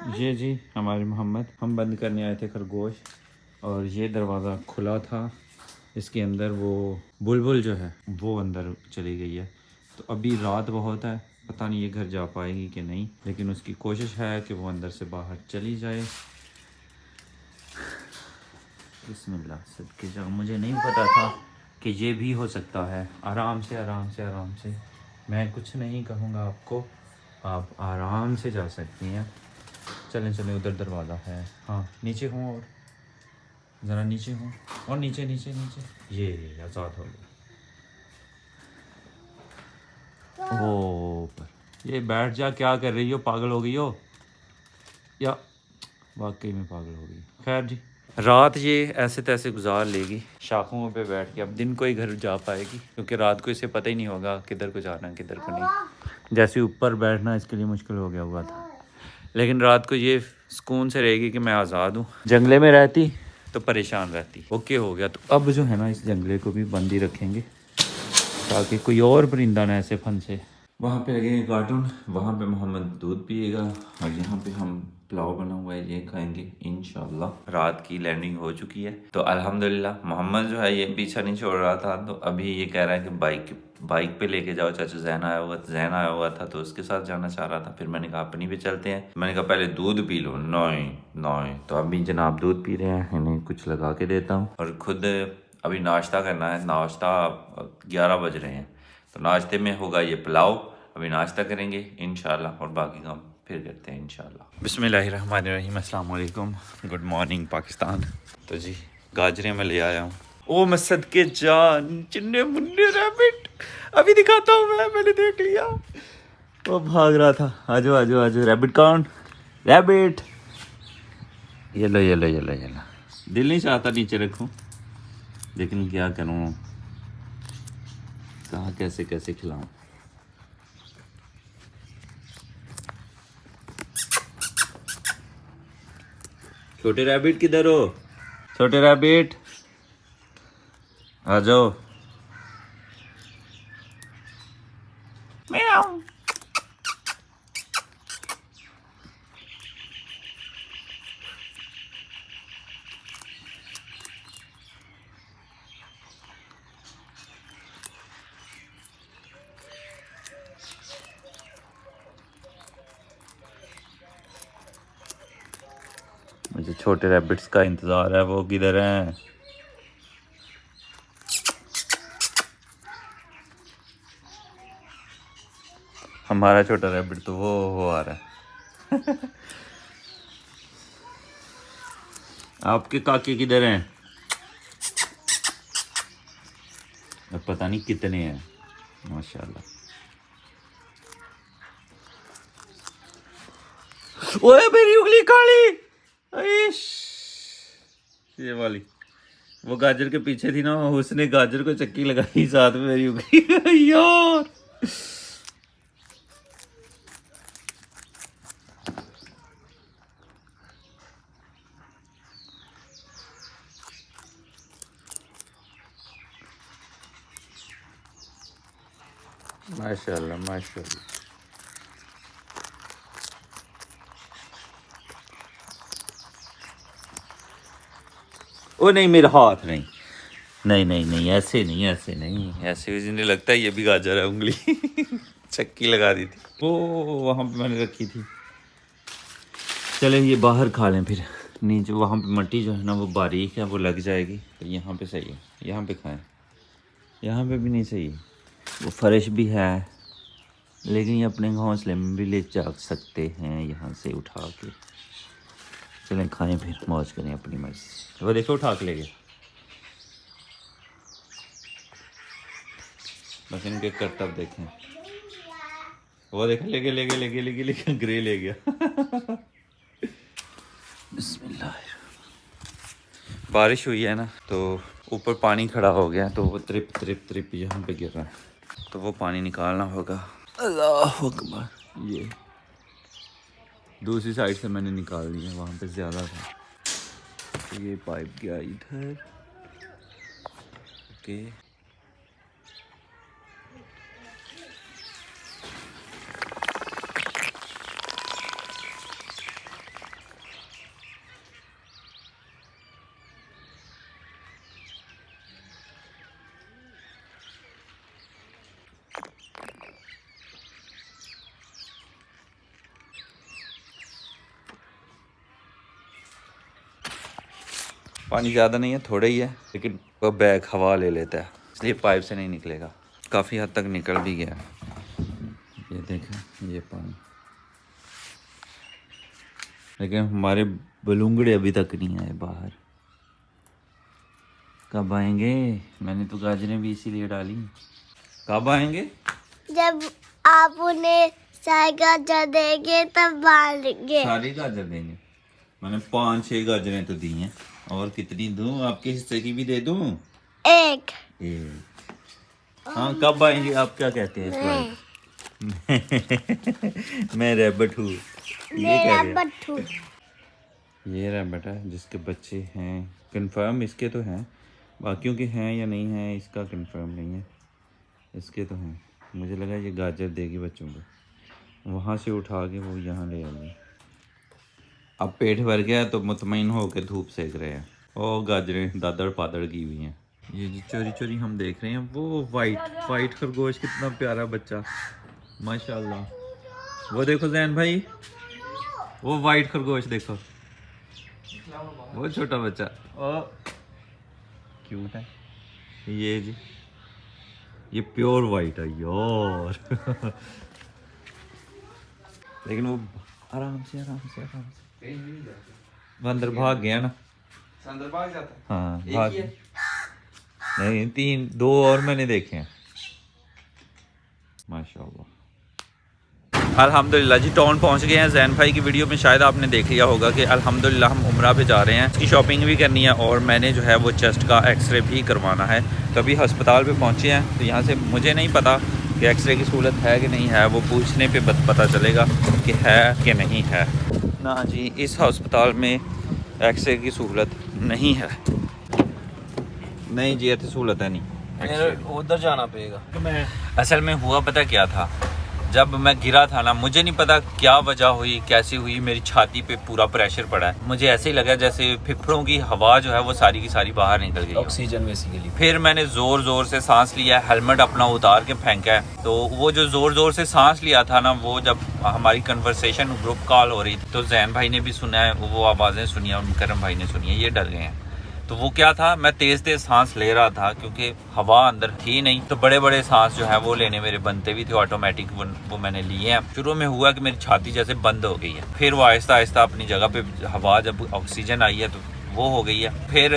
ये जी हमारे मोहम्मद, हम बंद करने आए थे खरगोश और ये दरवाज़ा खुला था। इसके अंदर वो बुलबुल जो है वो अंदर चली गई है। तो अभी रात बहुत है, पता नहीं ये घर जा पाएगी कि नहीं, लेकिन उसकी कोशिश है कि वो अंदर से बाहर चली जाए। बिस्मिल्लाह सदके जाओ, मुझे नहीं पता था कि ये भी हो सकता है। आराम से आराम से आराम से, मैं कुछ नहीं कहूँगा आपको, आप आराम से जा सकती हैं। चलें चलें, उधर दरवाज़ा है। हाँ नीचे हूँ, और ज़रा नीचे हूँ, और नीचे नीचे नीचे, ये आज़ाद हो गया। वो ऊपर, ये बैठ जा, क्या कर रही हो, पागल हो गई हो या वाकई में पागल हो गई। खैर जी, रात ये ऐसे तैसे गुजार लेगी शाखों पे बैठ के। अब दिन को ही घर जा पाएगी, क्योंकि रात को इसे पता ही नहीं होगा किधर को जाना है किधर को नहीं। जैसे ऊपर बैठना इसके लिए मुश्किल हो गया हुआ था, लेकिन रात को ये सुकून से रहेगी कि मैं आज़ाद हूँ। जंगले में रहती तो परेशान रहती। ओके हो गया। तो अब जो है ना, इस जंगले को भी बंद ही रखेंगे ताकि कोई और परिंदा ना ऐसे फंसे। वहाँ पे लगेंगे कार्टून, वहाँ पे मोहम्मद दूध पिएगा और यहाँ पे हम पुलाव बना हुआ है ये खाएंगे इंशाल्लाह। रात की लैंडिंग हो चुकी है तो अल्हम्दुलिल्लाह। मोहम्मद जो है ये पीछा नहीं छोड़ रहा था, तो अभी ये कह रहा है कि बाइक पे लेके जाओ चाचा। जैन आया हुआ था तो उसके साथ जाना चाह रहा था। फिर मैंने कहा अपनी भी चलते हैं। मैंने कहा पहले दूध पी लो। नहीं नहीं, तो अभी जनाब दूध पी रहे हैं, इन्हें कुछ लगा के देता हूँ। और खुद अभी नाश्ता करना है। नाश्ता 11 बज रहे हैं, तो नाश्ते में होगा ये पुलाव। अभी नाश्ता करेंगे इंशाल्लाह और बाकी काम फिर करते हैं इंशाल्लाह। बिस्मिल्लाहिर्रहमानिर्रहीम, अस्सलाम वालेकुम, गुड मॉर्निंग पाकिस्तान। तो जी गाजरें मैं ले आया हूँ। ओ मैं सदके जान, चिन्ने मुन्ने रैबिट, अभी दिखाता हूँ मैं, मैंने देख लिया, वो भाग रहा था। आजो आजो आजो, रैबिट कौन, रैबिट, ये लो ये लो ये लो ये लो। दिल नहीं चाहता नीचे रखूँ, लेकिन क्या करूँ, कहाँ कैसे कैसे खिलाऊँ। छोटे रैबिट किधर हो, छोटे रैबिट आ जाओ। म्याऊ। मुझे छोटे रैबिट्स का इंतज़ार है, वो किधर हैं। हमारा छोटा रैबिट तो वो आ रहा है। आपके काके किधर हैं, अब पता नहीं कितने हैं माशाल्लाह। ओए मेरी उंगली काली, आइश, ये वाली वो गाजर के पीछे थी ना, उसने गाजर को चक्की लगाई, साथ में मेरी उंगली। यार माशाल्लाह माशाल्लाह। ओ नहीं, मेरा हाथ नहीं, नहीं नहीं नहीं, ऐसे नहीं ऐसे नहीं, ऐसे जिन्हें लगता है ये भी गाजर है, उंगली चक्की लगा दी थी वो, वहाँ पे मैंने रखी थी। चले ये बाहर खा लें फिर, नीचे वहाँ पे मट्टी जो है ना वो बारीक है, वो लग जाएगी। तो यहाँ पे सही है, यहाँ पे खाएं, यहाँ पे भी नहीं सही है, वो फर्श भी है, लेकिन ये अपने घोंसले में भी ले जा सकते हैं यहाँ से उठा के। चलें खाएं फिर, मौज करें अपनी मर्जी। वो देखो उठा के ले गया, बस इनके करतब देखें। वो देखा, ले गया ले गया ले गया ले गया ले गया, ग्रे ले गया। बिस्मिल्लाह। बारिश हुई है ना, तो ऊपर पानी खड़ा हो गया, तो वो त्रिप त्रिप त्रिप यहाँ पे गिर रहा है, तो वो पानी निकालना होगा। अल्लाह अकबर। ये दूसरी साइड से मैंने निकाल दिया, वहाँ पे ज़्यादा था, तो ये पाइप गया इधर। ओके, पानी ज़्यादा नहीं है, थोड़ा ही है, लेकिन वो बैग हवा ले लेता है, इसलिए पाइप से नहीं निकलेगा। काफ़ी हद तक निकल भी गया। ये देखें ये पानी, लेकिन हमारे बलूंगड़े अभी तक नहीं आए बाहर। कब आएंगे? मैंने तो गाजरें भी इसीलिए डाली। कब आएंगे? जब आप उन्हें सारी गाजर देंगे तब बांधेंगे। सारी गाजर देंगे? मैंने 5-6 गाजरें तो दी हैं, और कितनी दूं? आपके हिस्से की भी दे दूं? एक। हाँ, कब आएंगे आप? क्या कहते हैं इस बार? मैं रैबिट हूँ, ये कह रहे हैं। ये रैबिट है जिसके बच्चे हैं, कंफर्म इसके तो हैं, बाकियों के हैं या नहीं हैं इसका कंफर्म नहीं है, इसके तो हैं। मुझे लगा ये गाजर देगी बच्चों को, वहाँ से उठा के वो यहाँ ले आएगी। अब पेट भर गया तो मुतमईन होकर धूप सेक रहे हैं। ओ गाजरें दादड़ पादड़ की हुई हैं। ये जो चोरी चोरी हम देख रहे हैं, वो वाइट खरगोश, कितना प्यारा बच्चा, माशाल्लाह। वो देखो जैन भाई, वो वाइट खरगोश देखो, वो छोटा बच्चा, ओ क्यूट है ये जी, ये प्योर वाइट है यार। लेकिन वो आराम से वो अंदर भाग गया ना, अंदर भाग जाता है। हाँ एक भाग ही है। नहीं, 2 और मैंने देखे हैं माशाल्लाह। अल्हम्दुलिल्लाह जी, टाउन पहुंच गए हैं। जैन भाई की वीडियो में शायद आपने देख लिया होगा कि अल्हम्दुलिल्लाह हम उम्रा पे जा रहे हैं, इसकी शॉपिंग भी करनी है और मैंने जो है वो चेस्ट का एक्सरे भी करवाना है। तो अभी अस्पताल पे पहुंचे हैं, तो यहाँ से मुझे नहीं पता कि एक्सरे की सहूलत है कि नहीं है, वो पूछने पे पता चलेगा कि है कि नहीं है ना। जी इस अस्पताल में एक्सरे की सहूलत नहीं है, नहीं जी इतनी सहूलत है नहीं, उधर जाना पड़ेगा। असल में हुआ पता क्या था, जब मैं गिरा था ना, मुझे नहीं पता क्या वजह हुई, कैसी हुई, मेरी छाती पे पूरा प्रेशर पड़ा है। मुझे ऐसे ही लगा जैसे फेफड़ों की हवा जो है वो सारी की सारी बाहर निकल गई, ऑक्सीजन बेसिकली। फिर मैंने जोर जोर से सांस लिया, हेलमेट अपना उतार के फेंका है। तो वो जो जोर जोर से सांस लिया था ना, वो जब हमारी कन्वर्सेशन ग्रुप कॉल हो रही थी तो जैन भाई ने भी सुना है, वो आवाज़ें सुनी है और मुकरम भाई ने सुनी है, ये डर गए हैं। तो वो क्या था, मैं तेज़ तेज़ सांस ले रहा था क्योंकि हवा अंदर थी नहीं, तो बड़े बड़े सांस जो है वो लेने मेरे बनते भी थे ऑटोमेटिक, वो मैंने लिए हैं। शुरू में हुआ कि मेरी छाती जैसे बंद हो गई है, फिर वो आहिस्ता आहिस्ता अपनी जगह पे हवा, जब ऑक्सीजन आई है तो वो हो गई है। फिर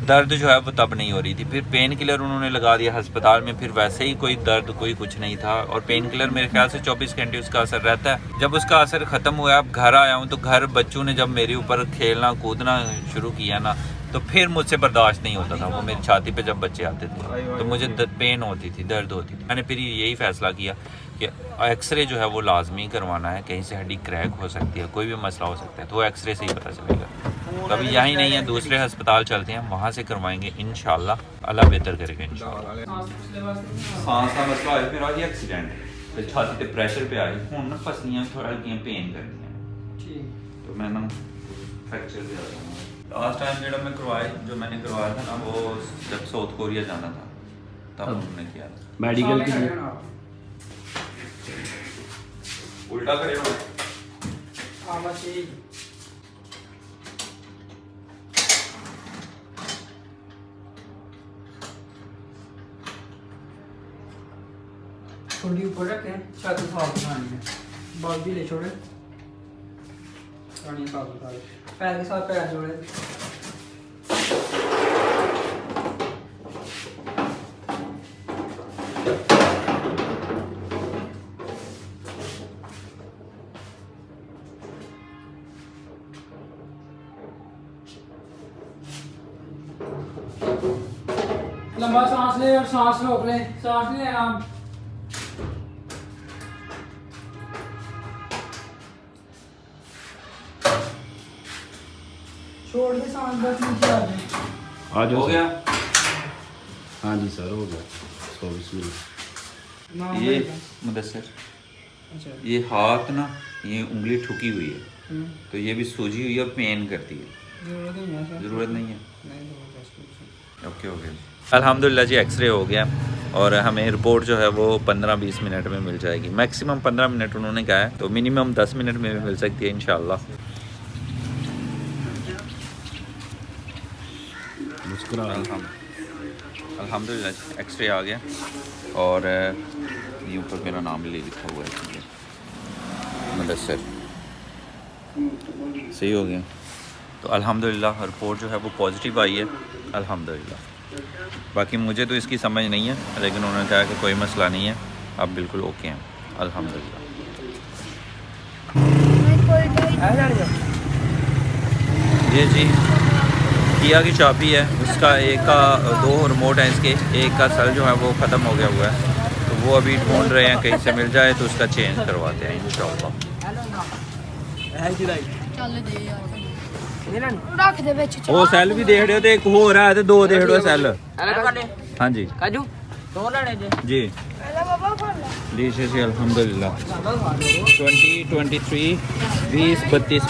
दर्द जो है वो तब नहीं हो रही थी, फिर पेन किलर उन्होंने लगा दिया अस्पताल में, फिर वैसे ही कोई दर्द कोई कुछ नहीं था। और पेन किलर मेरे ख्याल से 24 घंटे उसका असर रहता है। जब उसका असर ख़त्म हुआ, अब घर आया हूँ, तो घर बच्चों ने जब मेरे ऊपर खेलना कूदना शुरू किया ना, तो फिर मुझसे बर्दाश्त नहीं होता था। वो मेरी छाती पे जब बच्चे आते थे तो मुझे पेन होती थी, दर्द होती थी। मैंने फिर यही फैसला किया कि एक्सरे जो है वो लाजमी करवाना है, कहीं से हड्डी क्रैक हो सकती है, कोई भी मसला हो सकता है, तो वो एक्सरे से ही पता चलेगा। तो अभी यहीं नहीं है, दूसरे अस्पताल चलते हैं, वहाँ से करवाएंगे इंशाल्लाह, अल्लाह बेहतर करेगा इंशाल्लाह। सांस का मसला है, फिर आज एक्सीडेंट फिर छाती पे प्रेशर पे आई, हुण ना पसलियां थोड़ा हल्कियां पेन करती हैं, तो मैं ना फ्रैक्चर भी आ रहा हूँ। लास्ट टाइम जो मैंने करवाया था ना, वो जब साउथ कोरिया जाना था तब हमने किया था। मेडिकल के लिए उल्टा खड़े हो, थोड़ी ऊपर रखे, छत साफ बनानी है, बाल भी ले छोड़े, पानी साफ उतारे, पैर के साथ पैर जोड़े। लंबा सांस ले और सांस रोक ले, सांस नहीं लेना। छोड़ दे सांस, बस नीचे आ जाए। आज हो गया। हाँ जी सर, हो गया। 24 मिनट। नाम ये बता। मुदस्सिर, अच्छा। ये हाथ ना, ये उंगली ठुकी हुई है, हम्म। तो ये भी सूजी हुई है और पेन करती है। जरूरत नहीं है सर। ज़रूरत नहीं है। नहीं जरूरत है। ओके हो गया। अल्हम्दुलिल्लाह जी, एक्सरे हो गया और हमें रिपोर्ट जो है वो 15-20 मिनट में मिल जाएगी। मैक्सिमम 15 मिनट उन्होंने कहा है, तो मिनिमम 10 मिनट में भी मिल सकती है इंशाल्लाह। सर्विस करा ली। अल्हम्दुलिल्लाह एक्सरे आ गया और ये ऊपर मेरा नाम भी लिखा हुआ है, मुदस्सिर सही हो गया। तो अल्हम्दुलिल्लाह रिपोर्ट जो है वो पॉजिटिव आई है अल्हम्दुलिल्लाह। बाकी मुझे तो इसकी समझ नहीं है, लेकिन उन्होंने कहा कि कोई मसला नहीं है, आप बिल्कुल ओके हैं अल्हम्दुलिल्लाह। ये जी किया की चाबी है, उसका एक का 2 रिमोट हैं इसके, एक का सेल जो है वो ख़त्म हो गया हुआ है, तो वो अभी ढूंढ रहे हैं कहीं से मिल जाए तो उसका चेंज करवाते हैं इंशाल्लाह। वो सेल भी देख रहे हो तो एक हो रहा है तो 2 देख रहे हो सेल। हाँ जी काजू तो लेने दे जी डिशेस अल्हम्दुलिल्लाह 20 23 20 32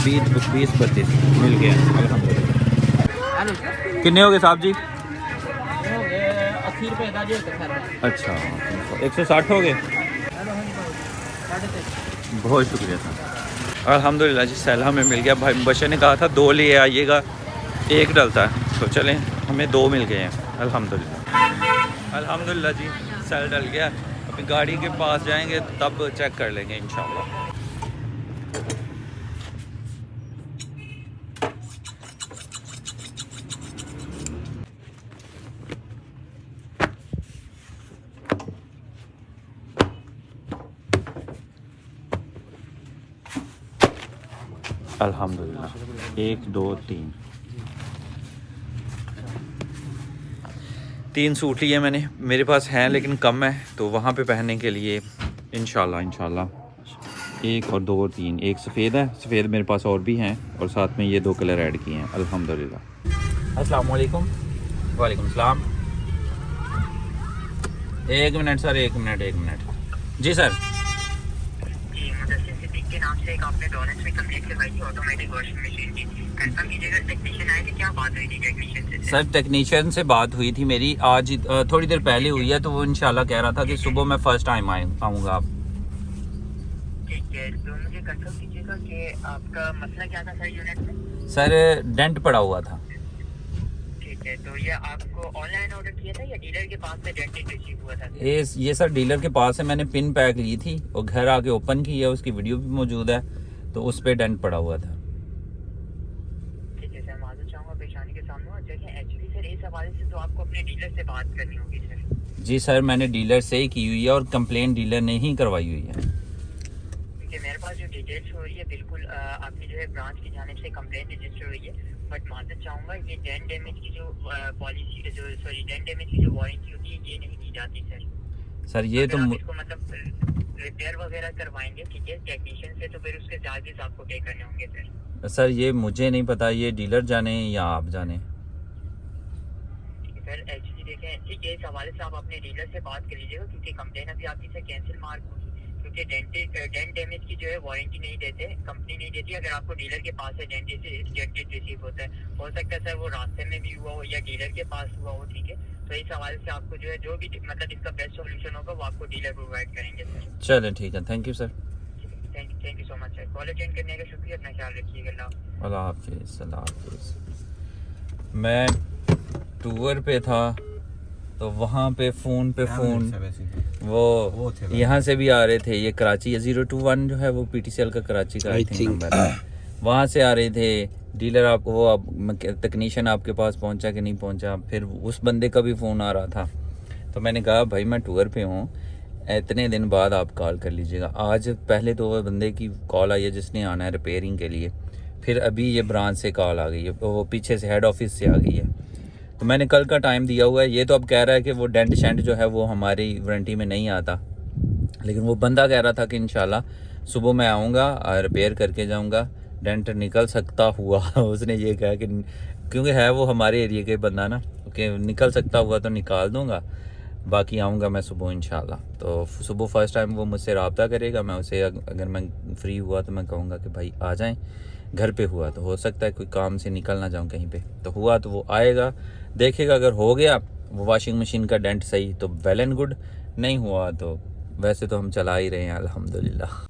20 32 मिल गया अल्हम्दुलिल्लाह। कितने हो गए साहब जी? 80 रुपए दादी अच्छा 160 हो गए, बहुत शुक्रिया सर। अल्हम्दुलिल्लाह जी सैला में मिल गया। भाई बशर ने कहा था 2 ले आइएगा, 1 डलता है, तो चलें हमें 2 मिल गए हैं अल्हम्दुलिल्लाह। अल्हम्दुलिल्लाह जी सेल डल गया, अभी गाड़ी के पास जाएंगे तब चेक कर लेंगे इंशाल्लाह। अल्हम्दुलिल्लाह 1 2 3 सूट लिए मैंने, मेरे पास हैं लेकिन कम है, तो वहाँ पे पहनने के लिए इंशाल्लाह 1 और 2 3, एक सफ़ेद है, सफ़ेद मेरे पास और भी हैं, और साथ में ये 2 कलर ऐड किए हैं अल्हम्दुलिल्लाह। अस्सलाम वालेकुम। वालेकुम सलाम। 1 मिनट सर, 1 मिनट जी सर। के नाम से एक आपने डॉलेक्स में कंप्लीट करवाई थी ऑटोमेटिक वॉशिंग मशीन की, कंफर्म कीजिएगा टेक्नीशियन आए थे, क्या बात हुई थी टेक्नीशियन से? सर टेक्नीशियन से बात हुई थी मेरी आज थोड़ी देर पहले हुई है, तो वो इंशाल्लाह कह रहा था कि सुबह मैं फर्स्ट टाइम आऊँगा। आप ठीक है, तो मुझे कंफर्म कीजिएगा कि आपका मसला क्या था सर यूनिट में? सर डेंट पड़ा हुआ था। ठीक है, तो ये आपको ऑनलाइन ऑर्डर किया था या डीलर के पास से डेंट रिसीव हुआ था? ये सर डीलर के पास है, मैंने पिन पैक ली थी और घर आके ओपन की है, उसकी वीडियो भी मौजूद है, तो उस पर डेंट पड़ा हुआ था। ठीक है सर, माजूद चाहूँगा पेशानी के सामने। और देखिए एक्चुअली सर इस हवाले से तो आपको अपने डीलर से बात करनी होगी सर। जी सर मैंने डीलर से ही की हुई है और कंप्लेंट डीलर ने ही करवाई हुई है। ठीक है, मेरे पास जो डिटेल्स हो रही है बिल्कुल आपकी जो है ब्रांच की जानिब से कंप्लेंट रजिस्टर हुई है, बट माजूद चाहूँगा ये डेंट डैमेज की जो पॉलिसी डेंट डैमेज की जो वारंटी होती है ये नहीं दी जाती सर। ये तो इसको मतलब रिपेयर वगैरह करवाएंगे ठीक है टेक्नीशियन से, तो फिर उसके चार्जेस आपको पे करने होंगे सर ये मुझे नहीं पता, ये डीलर जाने या आप जाने। ठीक है सर, एक्चुअली देखें ठीक है, इस हवाले से आप अपने डीलर से बात कर लीजिएगा, क्योंकि कंप्लेन अभी आपकी से कैंसिल मार्क होगी, क्योंकि डेंट डैमेज की जो है वारंटी नहीं देते, कंपनी नहीं देती। अगर आपको डीलर के पास से डेंट रिसीव होता है, हो सकता है सर वो रास्ते में भी हुआ हो या डीलर के पास हुआ हो, ठीक है। तो इस हवाले से आपको जो है जो भी मतलब इसका बेस्ट सोल्यूशन होगा वो आपको डीलर प्रोवाइड करेंगे सर। चलें ठीक है, thank you sir. Thank you so much sir, call attend करने का शुक्रिया, अपना ख्याल रखिएगा। अल्लाह हाफिज़। अल्लाह हाफिज़। मैं टूर पे था तो वहाँ पे फ़ोन वो यहाँ से भी आ रहे थे, ये कराची 021 जो है वो PTCL का कराची का आई थिंक नंबर है, वहाँ से आ रहे थे। डीलर आपको वो टेक्नीशियन आपके पास पहुँचा कि नहीं पहुँचा, फिर उस बंदे का भी फ़ोन आ रहा था, तो मैंने कहा भाई मैं टूर पे हूँ, इतने दिन बाद आप कॉल कर लीजिएगा। आज पहले तो वो बंदे की कॉल आई है जिसने आना है रिपेयरिंग के लिए, फिर अभी ये ब्रांच से कॉल आ गई है, वो पीछे से हेड ऑफिस से आ गई है, तो मैंने कल का टाइम दिया हुआ है। ये तो अब कह रहा है कि वो डेंट शेंट जो है वो हमारी वारंटी में नहीं आता, लेकिन वो बंदा कह रहा था कि इंशाल्लाह सुबह मैं आऊँगा और रिपेयर करके जाऊँगा, डेंट निकल सकता हुआ उसने ये कहा कि क्योंकि है वो हमारे एरिया के बंदा ना, कि निकल सकता हुआ तो निकाल दूँगा, बाकी आऊँगा मैं सुबह इंशाल्लाह। तो सुबह फर्स्ट टाइम वो मुझसे रब्ता करेगा, मैं उसे अगर मैं फ्री हुआ तो मैं कहूँगा कि भाई आ जाएँ, घर पे हुआ तो हो सकता है कोई काम से निकल ना जाऊँ कहीं पे, तो हुआ तो वो आएगा देखेगा, अगर हो गया वो वॉशिंग मशीन का डेंट सही तो वेल एंड गुड, नहीं हुआ तो वैसे तो हम चला ही रहे हैं अल्हम्दुलिल्लाह।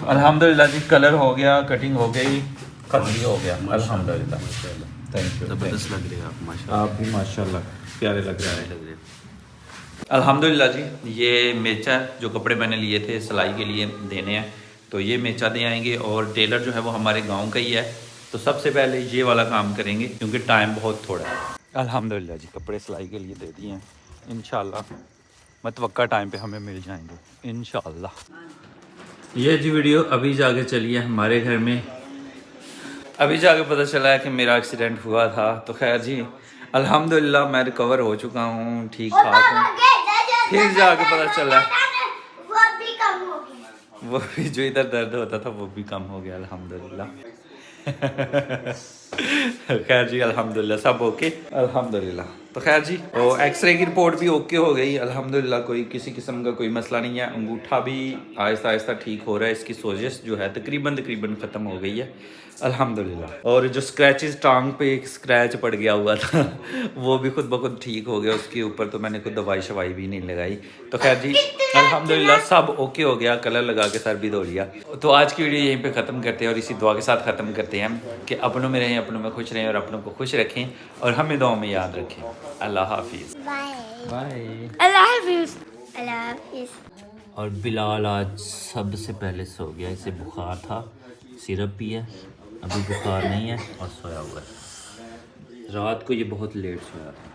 अल्हम्दुलिल्लाह जी, कलर हो गया, कटिंग हो गई, खत भी हो गया, अल्हम्दुलिल्लाह। थैंक यू, जबरदस्त लग रहे हैं आप माशाल्लाह। आप भी माशाल्लाह प्यारे लग रहे हैं। अल्हम्दुलिल्लाह जी, ये मेचा जो कपड़े मैंने लिए थे सिलाई के लिए देने हैं, तो ये मेचा दे आएंगे। और टेलर जो है वो हमारे गांव का ही है, तो सबसे पहले ये वाला काम करेंगे क्योंकि टाइम बहुत थोड़ा है। अल्हम्दुलिल्लाह जी, कपड़े सिलाई के लिए दे दिए हैं, इंशाल्लाह मतवक्का टाइम पे हमें मिल जाएंगे इंशाल्लाह। ये जी वीडियो अभी जाके चली है हमारे घर में, अभी जाके पता चला है कि मेरा एक्सीडेंट हुआ था। तो खैर जी, अल्हम्दुलिल्लाह मैं रिकवर हो चुका हूँ, ठीक ठाक हूँ। फिर जाके पता चला वो भी कम हो गया। वो भी जो इधर दर्द होता था वो भी कम हो गया अल्हम्दुलिल्लाह। खैर जी अल्हम्दुलिल्लाह सब ओके अल्हम्दुलिल्लाह। तो खैर जी, और एक्सरे की रिपोर्ट भी ओके हो गई अल्हम्दुलिल्लाह, कोई किसी किस्म का कोई मसला नहीं है। अंगूठा भी आहिस्ता आहिस्ता ठीक हो रहा है, इसकी सोजिश जो है तकरीबन ख़त्म हो गई है अल्हम्दुलिल्लाह। और जो स्क्रैचेस, टांग पे एक स्क्रैच पड़ गया हुआ था वो भी खुद ब खुद ठीक हो गया, उसके ऊपर तो मैंने कोई दवाई शवाई भी नहीं लगाई। तो खैर जी अल्हम्दुलिल्लाह सब ओके हो गया, कलर लगा के सर भी धो लिया। तो आज की वीडियो यहीं पे ख़त्म करते हैं और इसी दुआ के साथ ख़त्म करते हैं कि अपनों में रहें, अपनों में खुश रहें और अपनों को खुश रखें और हमें दुआओं में याद रखें। अल्लाह हाफिज़। बाय। बाय। अल्लाह हाफिज़। अल्लाह हाफिज़। और बिलाल आज सबसे पहले सो गया, इसे बुखार था, सिरप पिया, अभी बुखार नहीं है और सोया हुआ है। रात को ये बहुत लेट सोया था।